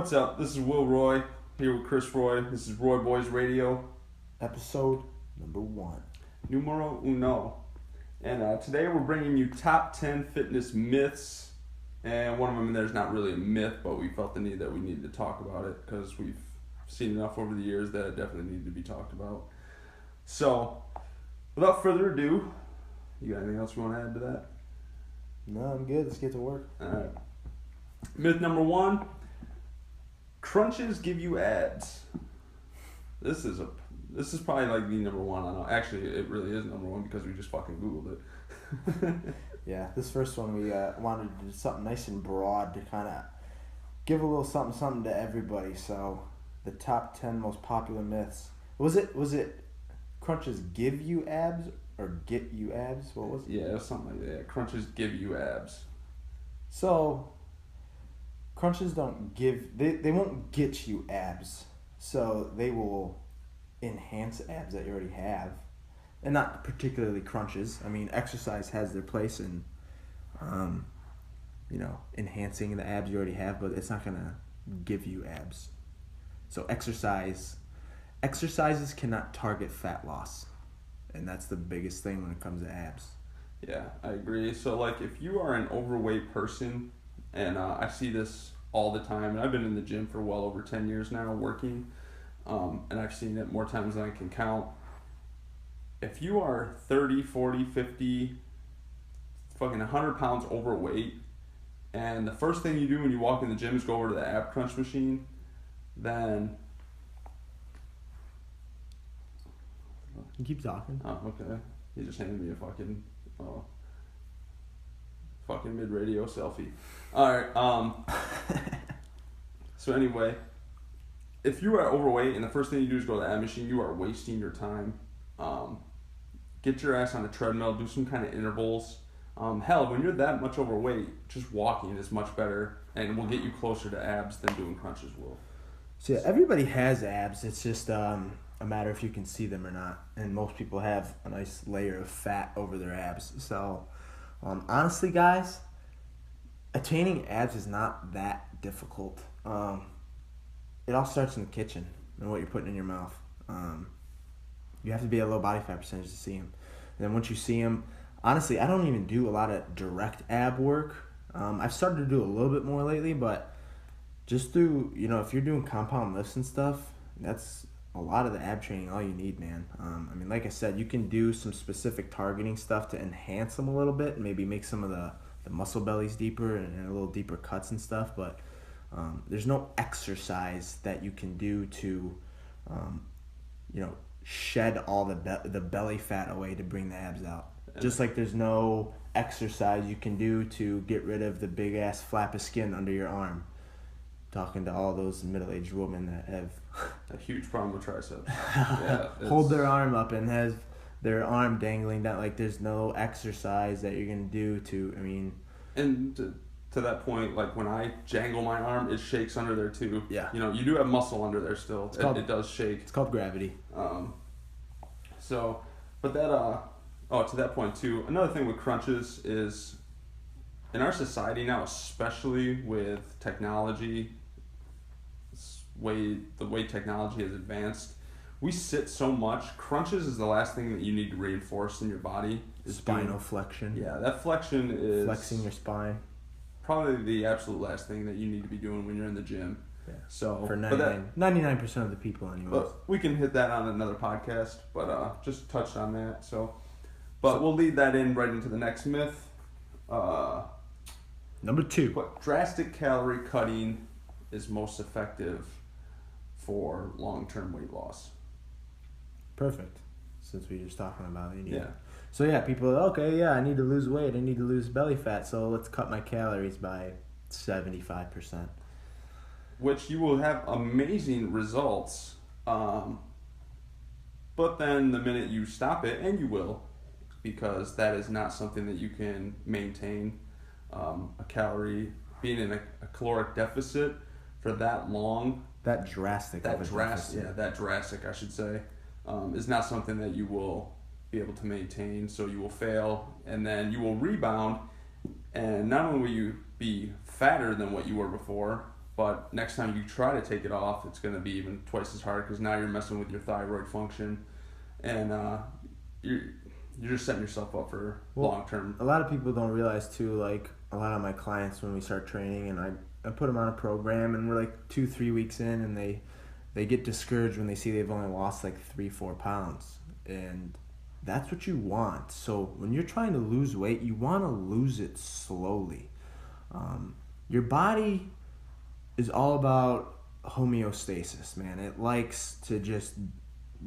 What's up? This is Will Roy, here with Chris Roy. This is Roy Boyz Radio. Episode number 1. Numero uno. And today we're bringing you top 10 fitness myths. And one of them in there is not really a myth, but we felt the need that we needed to talk about it because we've seen enough over the years that it definitely needed to be talked about. So, without further ado, you got anything else you want to add to that? No, I'm good. Let's get to work. Alright. Myth number 1. Crunches give you abs. This is probably like the number 1. I know. Actually, it really is number 1 because we just fucking Googled it. Yeah, this first one we wanted to do something nice and broad to kind of give a little something to everybody. So, the top 10 most popular myths. Was it crunches give you abs or get you abs? What was it? Yeah, it was something like that. Crunches give you abs. So, crunches don't give, they won't get you abs. So, they will enhance abs that you already have. And not particularly crunches. I mean, exercise has their place in, enhancing the abs you already have, but it's not going to give you abs. So exercises cannot target fat loss. And that's the biggest thing when it comes to abs. Yeah, I agree. So, like, if you are an overweight person, and I see this all the time, and I've been in the gym for well over 10 years now working, and I've seen it more times than I can count. If you are 30, 40, 50, fucking 100 pounds overweight, and the first thing you do when you walk in the gym is go over to the ab crunch machine, then... You keep talking. Oh, okay. He just handed me a fucking mid-radio selfie. Alright, so anyway, if you are overweight and the first thing you do is go to the ab machine, you are wasting your time. Get your ass on a treadmill, do some kind of intervals. Hell, when you're that much overweight, just walking is much better and will get you closer to abs than doing crunches will. So yeah, everybody has abs. It's just a matter if you can see them or not. And most people have a nice layer of fat over their abs. So honestly, guys, attaining abs is not that difficult. It all starts in the kitchen and what you're putting in your mouth. You have to be a low body fat percentage to see them. And then once you see them, honestly, I don't even do a lot of direct ab work. I've started to do a little bit more lately, but just through, if you're doing compound lifts and stuff, that's a lot of the ab training, all you need, man. Like I said, you can do some specific targeting stuff to enhance them a little bit and maybe make some of the muscle bellies deeper and a little deeper cuts and stuff, but there's no exercise that you can do to, shed all the belly fat away to bring the abs out. Just like there's no exercise you can do to get rid of the big ass flap of skin under your arm. Talking to all those middle-aged women that have a huge problem with triceps. Yeah, hold their arm up and has their arm dangling down. Like there's no exercise that you're gonna do to. And to that point, like when I jangle my arm, it shakes under there too. Yeah. You do have muscle under there still. It does shake. It's called gravity. To that point too, another thing with crunches is in our society now, especially with technology, the way technology has advanced, we sit so much. Crunches is the last thing that you need to reinforce in your body. Spinal flexion. Yeah, that flexion is... flexing your spine. Probably the absolute last thing that you need to be doing when you're in the gym. Yeah. So for 99% of the people anyways. But we can hit that on another podcast, but just touched on that. But we'll lead that right into the next myth. Number 2. But drastic calorie cutting is most effective for long-term weight loss. Perfect. Since we were just talking about it. Yeah. So yeah, people, I need to lose weight. I need to lose belly fat. So let's cut my calories by 75%. Which you will have amazing results. But then the minute you stop it, and you will, because that is not something that you can maintain, being in a caloric deficit for that long. That drastic, I should say, is not something that you will be able to maintain. So you will fail, and then you will rebound, and not only will you be fatter than what you were before, But next time you try to take it off, it's going to be even twice as hard because now you're messing with your thyroid function, and you're just setting yourself up for long term. A lot of people don't realize too. Like a lot of my clients, when we start training, and I put them on a program, and we're like 2-3 weeks in, and they get discouraged when they see they've only lost like 3-4 pounds, and that's what you want. So when you're trying to lose weight, you want to lose it slowly. Your body is all about homeostasis, man. It likes to just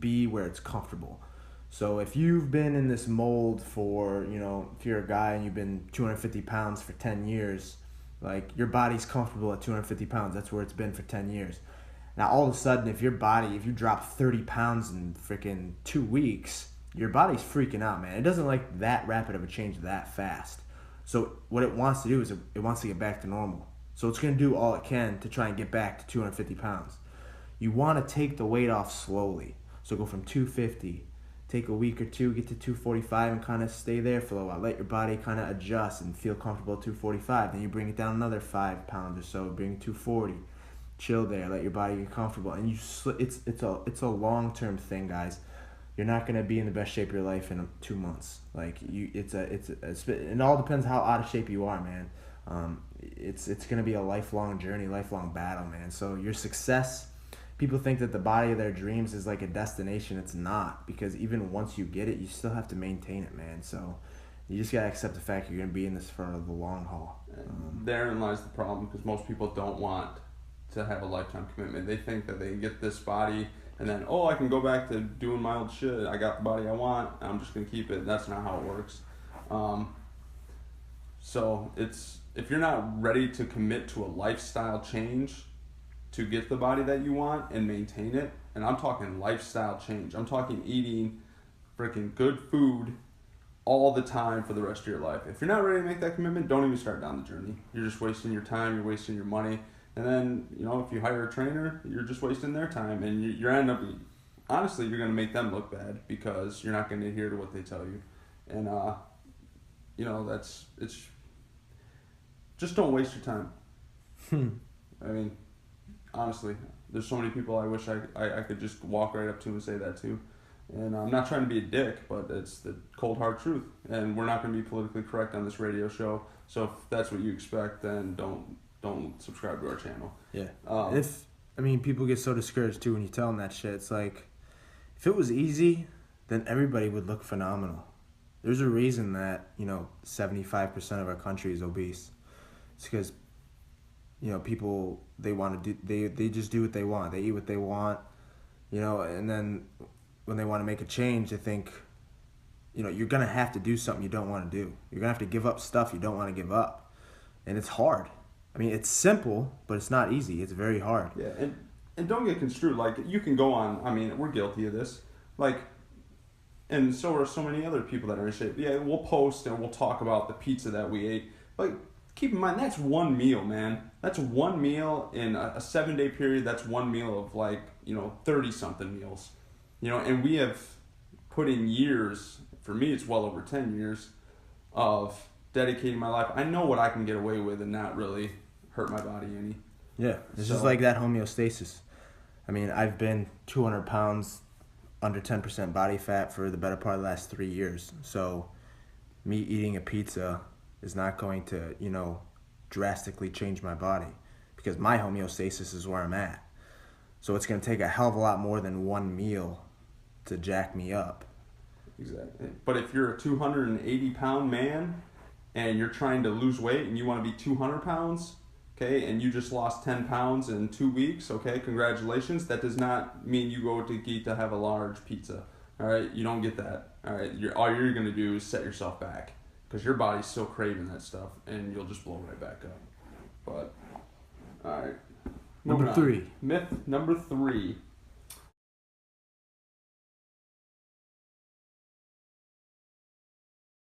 be where it's comfortable. So if you've been in this mold for, if you're a guy and you've been 250 pounds for 10 years, like your body's comfortable at 250 pounds. That's where it's been for 10 years. Now all of a sudden, if you drop 30 pounds in freaking 2 weeks, your body's freaking out, man. It doesn't like that rapid of a change that fast. So what it wants to do is it wants to get back to normal. So it's going to do all it can to try and get back to 250 pounds. You want to take the weight off slowly. So go from 250, take a week or two, get to 245 and kind of stay there for a while. Let your body kind of adjust and feel comfortable at 245. Then you bring it down another 5 pounds or so, bring it to 240. Chill there, let your body get comfortable. And it's a long-term thing, guys. You're not going to be in the best shape of your life in 2 months. Like it all depends how out of shape you are, man. It's going to be a lifelong journey, lifelong battle, man. So your success, people think that the body of their dreams is like a destination. It's not, because even once you get it, you still have to maintain it, man. So you just got to accept the fact you're going to be in this for the long haul. Therein lies the problem, because most people don't want to have a lifetime commitment. They think that they can get this body and then, I can go back to doing my old shit. I got the body I want. I'm just going to keep it. That's not how it works. So if you're not ready to commit to a lifestyle change to get the body that you want and maintain it, and I'm talking lifestyle change. I'm talking eating freaking good food all the time for the rest of your life. If you're not ready to make that commitment, don't even start down the journey. You're just wasting your time. You're wasting your money. And then, if you hire a trainer, you're just wasting their time. And you're honestly, you're going to make them look bad because you're not going to adhere to what they tell you. And, it's just don't waste your time. I mean, honestly, there's so many people I wish I could just walk right up to and say that to. And I'm not trying to be a dick, but it's the cold hard truth. And we're not going to be politically correct on this radio show. So if that's what you expect, then don't subscribe to our channel. Yeah. People get so discouraged too when you tell them that shit. It's like, if it was easy, then everybody would look phenomenal. There's a reason that 75% of our country is obese. It's because people, they want to do, they just do what they want. They eat what they want, and then when they want to make a change, they think, you're gonna have to do something you don't want to do. You're gonna have to give up stuff you don't want to give up, and it's hard. It's simple, but it's not easy. It's very hard. Yeah, and don't get construed. Like, you can go on, we're guilty of this. Like, and so are so many other people that are in shape. Yeah, we'll post and we'll talk about the pizza that we ate. But keep in mind, that's one meal, man. That's one meal in a 7-day period. That's one meal of 30-something meals. And we have put in years, for me it's well over 10 years, of dedicating my life. I know what I can get away with and not really hurt my body any. Yeah, it's just like that homeostasis. I've been 200 pounds, under 10% body fat for the better part of the last 3 years. So me eating a pizza is not going to, drastically change my body, because my homeostasis is where I'm at. So it's going to take a hell of a lot more than one meal to jack me up. Exactly. But if you're a 280-pound man and you're trying to lose weight and you want to be 200 pounds, okay, and you just lost 10 pounds in 2 weeks, okay, congratulations. That does not mean you go to eat to have a large pizza, all right? You don't get that, all right? All you're going to do is set yourself back, because your body's still craving that stuff, and you'll just blow right back up. But, all right. Number 3. Myth number 3.